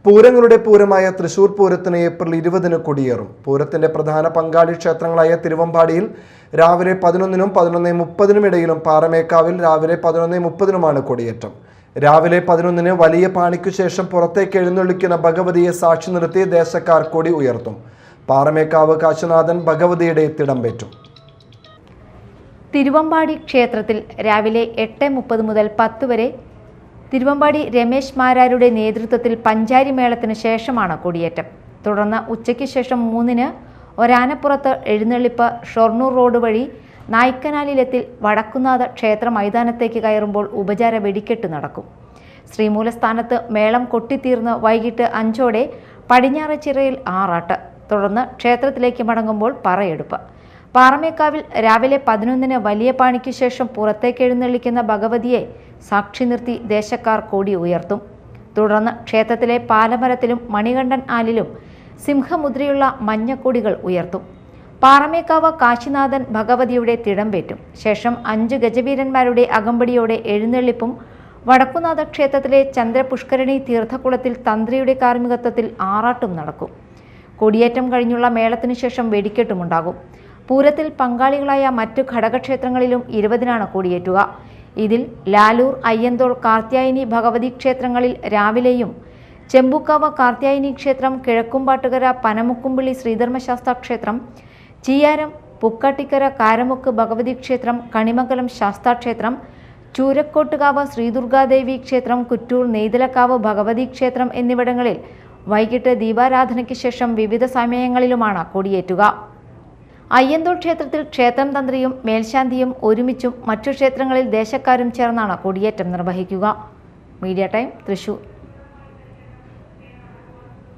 പൂരങ്ങളുടെ പൂരമായ തൃശൂർ പൂരത്തിന് ഏപ്രിൽ 20-ന് കൊടിയേറും. പൂരത്തിന്റെ പ്രധാന പങ്കാളി ക്ഷേത്രങ്ങളായ തിരുവമ്പാടിയിൽ രാവിലെ 11-നും 11:30-നും ഇടയിലും പാറമേക്കാവിൽ രാവിലെ 11:30-നുമാണ് കൊടിയേറ്റം. രാവിലെ 11-ന് വലിയ പാണിക്കു ശേഷം പുറത്തേക്ക് എഴുന്നള്ളിക്കുന്ന ഭഗവതിയെ സാക്ഷി നിർത്തി ദേശക്കാർ കൊടി ഉയർത്തും. പാറമേക്കാവ് കാശിനാഥൻ ഭഗവതിയുടെ തിടമ്പേറ്റും. തിരുവമ്പാടി ക്ഷേത്രത്തിൽ രാവിലെ 8:30 മുതൽ 10 വരെ തിരുവമ്പാടി രമേശ് മാരാരുടെ നേതൃത്വത്തിൽ പഞ്ചാരി മേളത്തിന് ശേഷമാണ് കൊടിയേറ്റം. തുടർന്ന് ഉച്ചയ്ക്ക് ശേഷം 3-ന് ഒരാനപ്പുറത്ത് എഴുന്നള്ളിപ്പ് ഷൊർണൂർ റോഡ് വഴി നായ്ക്കനാലിലെത്തി വടക്കുന്നാഥ ക്ഷേത്ര മൈതാനത്തേക്ക് കയറുമ്പോൾ ഉപചാര വെടിക്കെട്ട് നടക്കും. ശ്രീമൂലസ്ഥാനത്ത് മേളം കൊട്ടിത്തീർന്ന് വൈകിട്ട് 5-ഓടെ പടിഞ്ഞാറച്ചിറയിൽ ആറാട്ട്, തുടർന്ന് ക്ഷേത്രത്തിലേക്ക് മടങ്ങുമ്പോൾ പറയെടുപ്പ്. പാറമേക്കാവിൽ രാവിലെ 11-ന് വലിയ പാണിക്ക് ശേഷം പുറത്തേക്ക് എഴുന്നള്ളിക്കുന്ന ഭഗവതിയെ സാക്ഷി നിർത്തി ദേശക്കാർ കൊടി ഉയർത്തും. തുടർന്ന് ക്ഷേത്രത്തിലെ പാലമരത്തിലും മണികണ്ഠൻ ആലിലും സിംഹമുദ്രയുള്ള മഞ്ഞക്കൊടികൾ ഉയർത്തും. പാറമേക്കാവ് കാശിനാഥൻ ഭഗവതിയുടെ തിടമ്പേറ്റും. ശേഷം 5 ഗജവീരന്മാരുടെ അകമ്പടിയോടെ എഴുന്നള്ളിപ്പും വടക്കുന്നാഥ ക്ഷേത്രത്തിലെ ചന്ദ്രപുഷ്കരണി തീർത്ഥക്കുളത്തിൽ തന്ത്രിയുടെ കാർമ്മികത്വത്തിൽ ആറാട്ടും നടക്കും. കൊടിയേറ്റം കഴിഞ്ഞുള്ള മേളത്തിനു ശേഷം വെടിക്കെട്ടുമുണ്ടാകും. പൂരത്തിൽ പങ്കാളികളായ മറ്റു ഘടകക്ഷേത്രങ്ങളിലും 20-നാണ് കൊടിയേറ്റുക. ഇതിൽ ലാലൂർ, അയ്യന്തോൾ, കാർത്യായനി ഭഗവതി ക്ഷേത്രങ്ങളിൽ രാവിലെയും, ചെമ്പൂക്കാവ് കാർത്യായനി ക്ഷേത്രം, കിഴക്കുംപാട്ടുകര പനമുക്കുംപിള്ളി ശ്രീധർമ്മശാസ്ത്ര ക്ഷേത്രം, ചീയാരം പുക്കാട്ടിക്കര കാരമുക്ക് ഭഗവതി ക്ഷേത്രം, കണിമംഗലം ശാസ്താക്ഷേത്രം, ചൂരക്കോട്ടുകാവ് ശ്രീദുർഗാദേവി ക്ഷേത്രം, കുറ്റൂർ നെയ്തലക്കാവ് ഭഗവതി ക്ഷേത്രം എന്നിവിടങ്ങളിൽ വൈകിട്ട് ദീപാരാധനയ്ക്ക് ശേഷം വിവിധ സമയങ്ങളിലുമാണ് കൊടിയേറ്റുക. അയ്യന്തോൾ ക്ഷേത്രത്തിൽ ക്ഷേത്രം തന്ത്രിയും മേൽശാന്തിയും ഒരുമിച്ചും മറ്റു ക്ഷേത്രങ്ങളിൽ ദേശക്കാരും ചേർന്നാണ് കൊടിയേറ്റം നിർവഹിക്കുക. Media time, Thrissur.